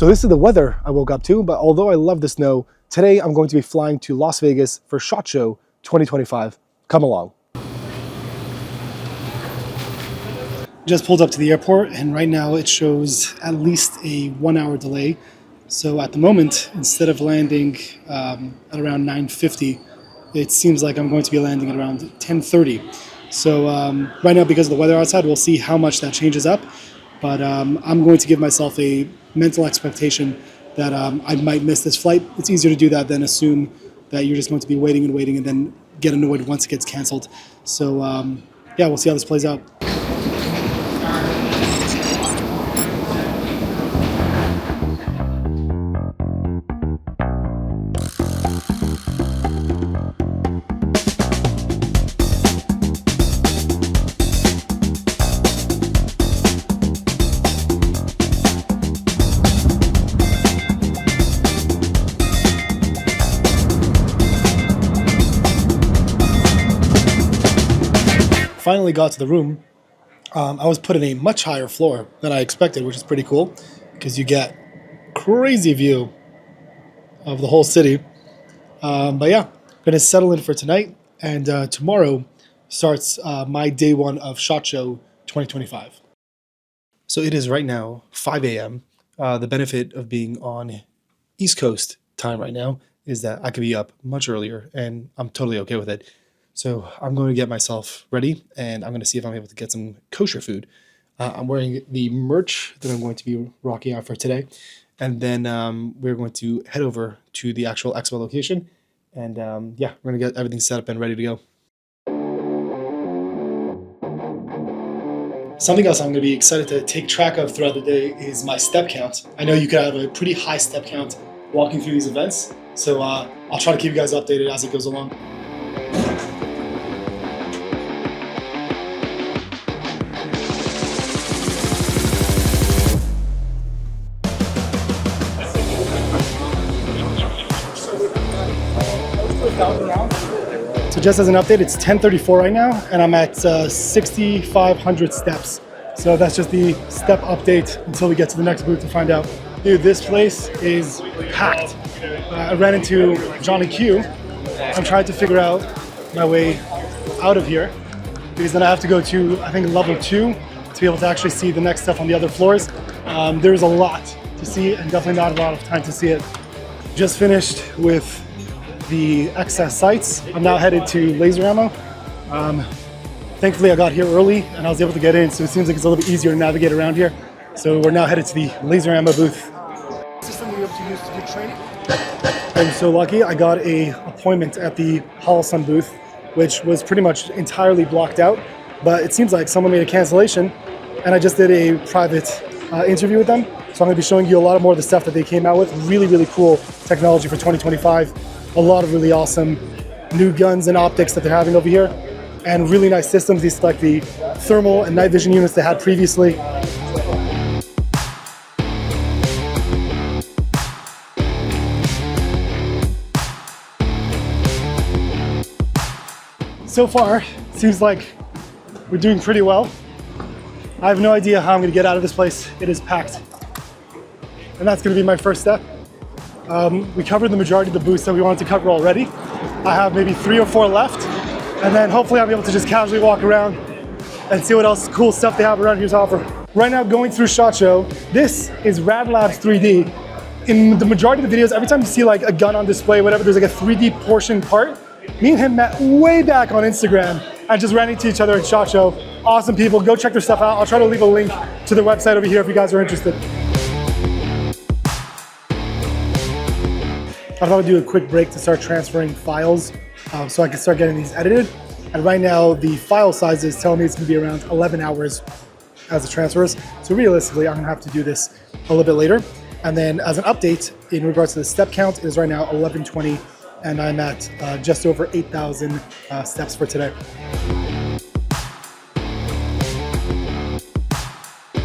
So this is the weather I woke up to, but although I love the snow, today I'm going to be flying to Las Vegas for SHOT Show 2025. Come along. Just pulled up to the airport and right now it shows at least a 1 hour delay. So at the moment, instead of landing at around 9:50, it seems like I'm going to be landing at around 10:30. So right now, because of the weather outside, we'll see how much that changes up. But I'm going to give myself a mental expectation that I might miss this flight. It's easier to do that than assume that you're just going to be waiting and then get annoyed once it gets canceled. So yeah, we'll see how this plays out. Finally got to the room. I was put in a much higher floor than I expected, which is pretty cool because you get crazy view of the whole city. But yeah, gonna settle in for tonight, and tomorrow starts my day one of SHOT Show 2025. So it is right now 5 a.m. The benefit of being on East Coast time right now is that I could be up much earlier, and I'm totally okay with it. So I'm going to get myself ready, and I'm going to see if I'm able to get some kosher food. I'm wearing the merch that I'm going to be rocking out for today. And then we're going to head over to the actual expo location. And yeah, we're going to get everything set up and ready to go. Something else I'm going to be excited to take track of throughout the day is my step count. I know you could have a pretty high step count walking through these events. So I'll try to keep you guys updated as it goes along. So just as an update, it's 10:34 right now, and I'm at 6,500 steps. So that's just the step update until we get to the next booth to find out. Dude, this place is packed. I ran into Johnny Q. I'm trying to figure out my way out of here because then I have to go to, I think, level 2 to be able to actually see the next stuff on the other floors. There's a lot to see and definitely not a lot of time to see it. Just finished with the excess sites. I'm now headed to laser ammo. Thankfully I got here early and I was able to get in, so it seems like it's a little bit easier to navigate around here. So we're now headed to the laser ammo booth. System we have to use to do training. I'm so lucky I got an appointment at the Holosun booth, which was pretty much entirely blocked out, but it seems like someone made a cancellation and I just did a private interview with them. So I'm going to be showing you a lot more of the stuff that they came out with. Really, really cool technology for 2025. A lot of really awesome new guns and optics that they're having over here, and really nice systems. These are like the thermal and night vision units they had previously. So far, it seems like we're doing pretty well. I have no idea how I'm gonna get out of this place. It is packed. And that's gonna be my first step. We covered the majority of the booths that we wanted to cover already. I have maybe 3 or 4 left, and then hopefully I'll be able to just casually walk around and see what else cool stuff they have around here to offer. Right now, going through SHOT Show, this is Rad Labs 3D. In the majority of the videos, every time you see like a gun on display, whatever, there's like a 3D portion part. Me and him met way back on Instagram and just ran into each other at SHOT Show. Awesome people, go check their stuff out. I'll try to leave a link to their website over here if you guys are interested. I thought I'd do a quick break to start transferring files so I can start getting these edited. And right now, the file sizes tell me it's gonna be around 11 hours as it transfers. So realistically, I'm gonna have to do this a little bit later. And then as an update, in regards to the step count, it is right now 1120, and I'm at just over 8,000 steps for today.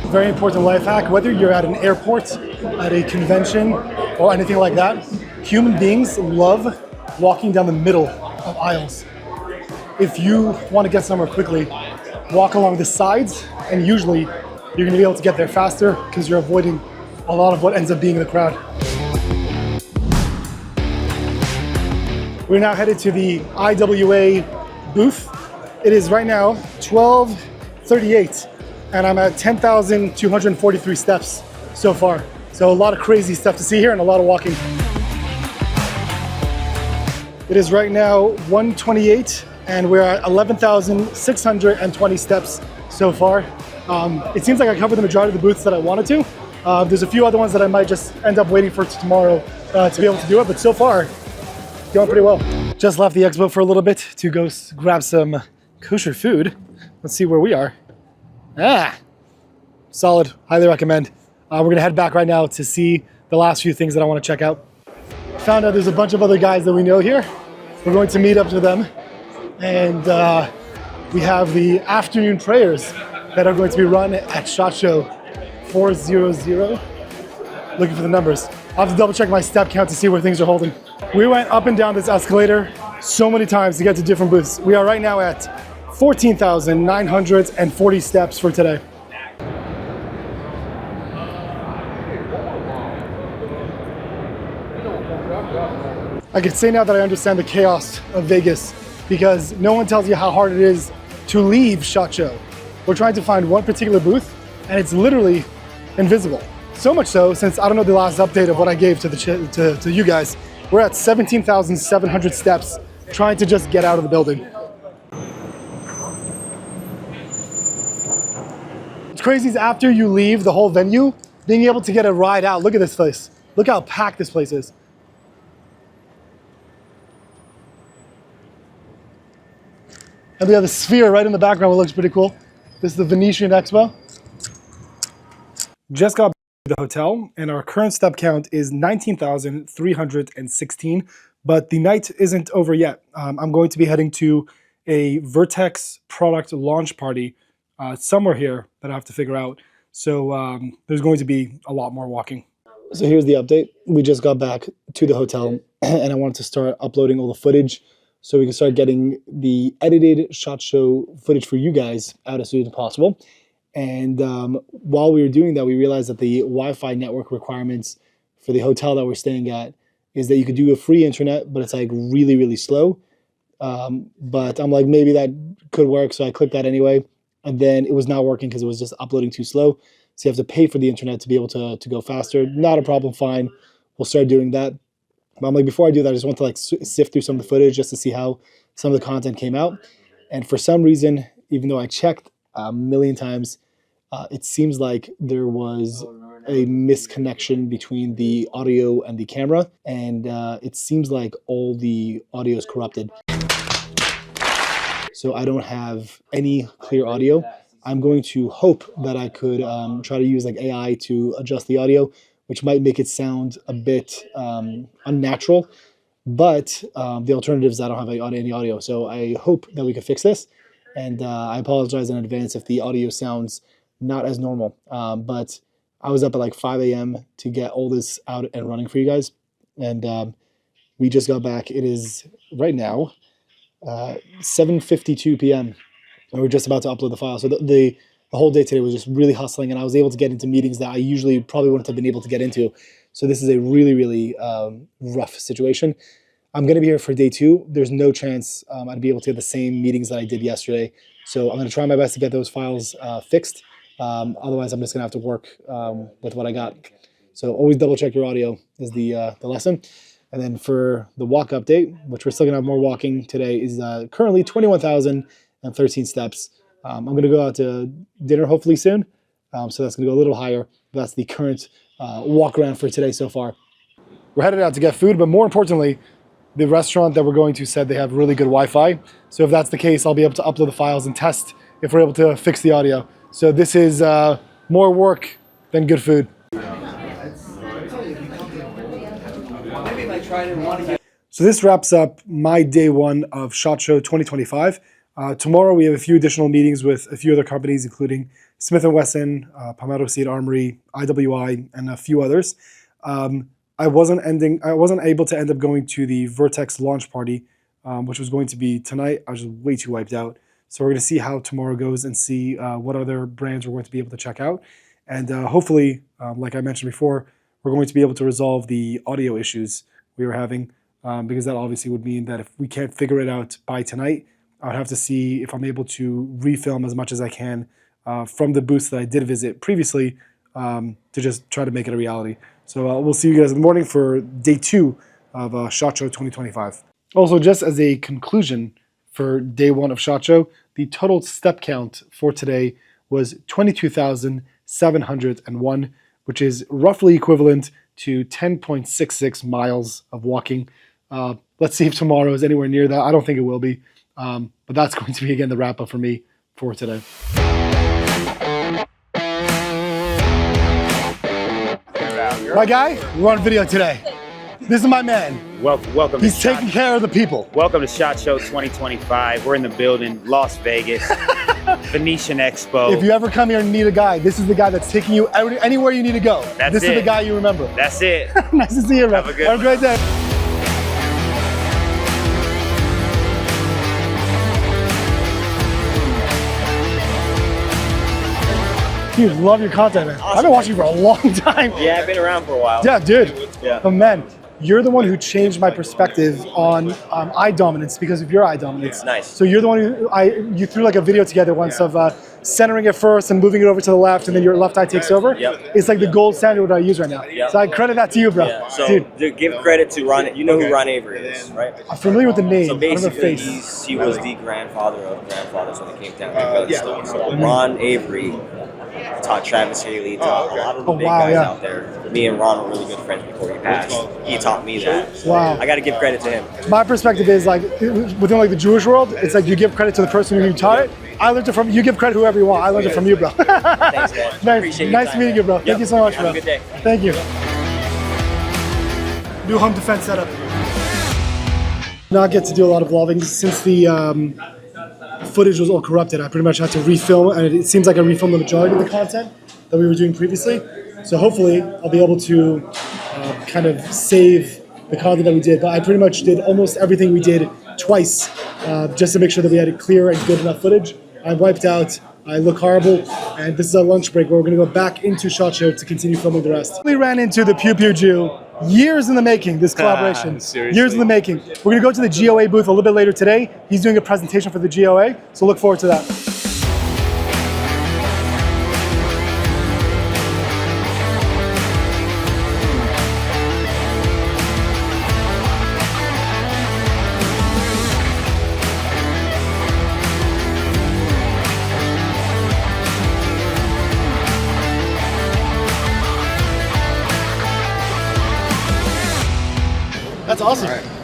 Very important life hack, whether you're at an airport, at a convention, or anything like that, human beings love walking down the middle of aisles. If you want to get somewhere quickly, walk along the sides, and usually you're going to be able to get there faster because you're avoiding a lot of what ends up being in the crowd. We're now headed to the IWA booth. It is right now 12:38, and I'm at 10,243 steps so far. So a lot of crazy stuff to see here and a lot of walking. It is right now 1:28, and we're at 11,620 steps so far. It seems like I covered the majority of the booths that I wanted to. There's a few other ones that I might just end up waiting for tomorrow to be able to do it, but so far, going pretty well. Just left the expo for a little bit to go grab some kosher food. Let's see where we are. Solid, highly recommend. We're gonna head back right now to see the last few things that I wanna check out. Found out there's a bunch of other guys that we know here. We're going to meet up with them, and we have the afternoon prayers that are going to be run at SHOT Show 400. Looking for the numbers. I'll have to double check my step count to see where things are holding. We went up and down this escalator so many times to get to different booths. We are right now at 14,940 steps for today. I can say now that I understand the chaos of Vegas, because no one tells you how hard it is to leave SHOT Show. We're trying to find one particular booth, and it's literally invisible. So much so, since I don't know the last update of what I gave to you guys, we're at 17,700 steps trying to just get out of the building. What's crazy is after you leave the whole venue, being able to get a ride out. Look at this place. Look how packed this place is. And we have the sphere right in the background, which looks pretty cool. This is the Venetian Expo. Just got the hotel, and our current step count is 19,316, but the night isn't over yet. I'm going to be heading to a Vertex product launch party somewhere here that I have to figure out. So there's going to be a lot more walking. So here's the update. We just got back to the hotel, and I wanted to start uploading all the footage so we can start getting the edited SHOT Show footage for you guys out as soon as possible. And while we were doing that, we realized that the Wi-Fi network requirements for the hotel that we're staying at is that you could do a free internet, but it's like really, really slow. But I'm like, maybe that could work. So I clicked that anyway. And then it was not working because it was just uploading too slow. So you have to pay for the internet to be able to go faster. Not a problem, fine. We'll start doing that. But I'm like, before I do that, I just want to like sift through some of the footage just to see how some of the content came out. And for some reason, even though I checked a million times, it seems like there was a misconnection between the audio and the camera, and it seems like all the audio is corrupted. So I don't have any clear audio. I'm going to hope that I could try to use like AI to adjust the audio, which might make it sound a bit unnatural. But the alternative is I don't have any audio. So I hope that we can fix this. And I apologize in advance if the audio sounds not as normal. But I was up at like 5 a.m. to get all this out and running for you guys. And we just got back. It is right now 7:52 p.m. and we're just about to upload the file. So the whole day today was just really hustling, and I was able to get into meetings that I usually probably wouldn't have been able to get into. So this is a really, really rough situation. I'm going to be here for day 2. There's no chance I'd be able to get the same meetings that I did yesterday. So I'm going to try my best to get those files fixed. Otherwise, I'm just going to have to work with what I got. So always double check your audio is the lesson. And then for the walk update, which we're still going to have more walking today, is currently 21,013 steps. I'm going to go out to dinner hopefully soon. So that's going to go a little higher. That's the current walk around for today so far. We're headed out to get food, but more importantly, the restaurant that we're going to said they have really good Wi-Fi. So if that's the case, I'll be able to upload the files and test if we're able to fix the audio. So this is more work than good food. So this wraps up my day 1 of SHOT Show 2025. Tomorrow we have a few additional meetings with a few other companies, including Smith & Wesson, Palmetto State Armory, IWI, and a few others. I wasn't able to end up going to the Vertex launch party, which was going to be tonight. I was just way too wiped out. So we're going to see how tomorrow goes and see what other brands we're going to be able to check out. And hopefully, like I mentioned before, we're going to be able to resolve the audio issues we were having, because that obviously would mean that if we can't figure it out by tonight, I would have to see if I'm able to refilm as much as I can from the booths that I did visit previously, to just try to make it a reality. So we'll see you guys in the morning for day 2 of SHOT Show 2025. Also, just as a conclusion for day 1 of SHOT Show, the total step count for today was 22,701, which is roughly equivalent to 10.66 miles of walking. Let's see if tomorrow is anywhere near that. I don't think it will be, but that's going to be, again, the wrap up for me for today. My guy, we're on video today. This is my man. Welcome. He's taking care of the people. Welcome to SHOT Show 2025. We're in the building, Las Vegas, Venetian Expo. If you ever come here and need a guy, this is the guy that's taking you anywhere you need to go. This is the guy you remember. That's it. Nice to see you, man. Have a good Have a great day. Dude, love your content, man. Awesome. I've been watching you for a long time. Yeah, I've been around for a while. Yeah, dude. Yeah. But man, you're the one who changed my perspective on eye dominance because of your eye dominance. Nice. So you're the one who you threw like a video together once of centering it first and moving it over to the left, and then your left eye takes over. Yep. It's like the gold standard what I use right now. Yep. So I credit that to you, bro. Yeah. So dude, to give credit to Ron, you know who Ron Avery is, right? I'm familiar with the name. So I don't know the basically, face. he was the grandfather of grandfathers when it came down to gun stuff. So Ron Avery taught Travis Haley, taught a lot of the big guys out there. Me and Ron were really good friends before he passed. He taught me that. So Wow. I got to give credit to him. My perspective is like within like the Jewish world, it's like you give credit to the person who taught it. I learned it from you. Give credit whoever you want. I learned it from you, bro. Thanks, man. Appreciate nice your time, meeting you, bro. Yep. Thank you so much, Have bro. a good day. Thank you. New home defense setup. Not get to do a lot of vlogging since the footage was all corrupted. I pretty much had to refilm, and it seems like I refilmed the majority of the content that we were doing previously. So hopefully I'll be able to kind of save the content that we did. But I pretty much did almost everything we did twice, just to make sure that we had a clear and good enough footage. I wiped out, I look horrible, and this is our lunch break where we're gonna go back into SHOT Show to continue filming the rest. We ran into the Pew Pew Jew, years in the making, this collaboration. Years in the making. We're gonna go to the GOA booth a little bit later today. He's doing a presentation for the GOA, so look forward to that. That's awesome.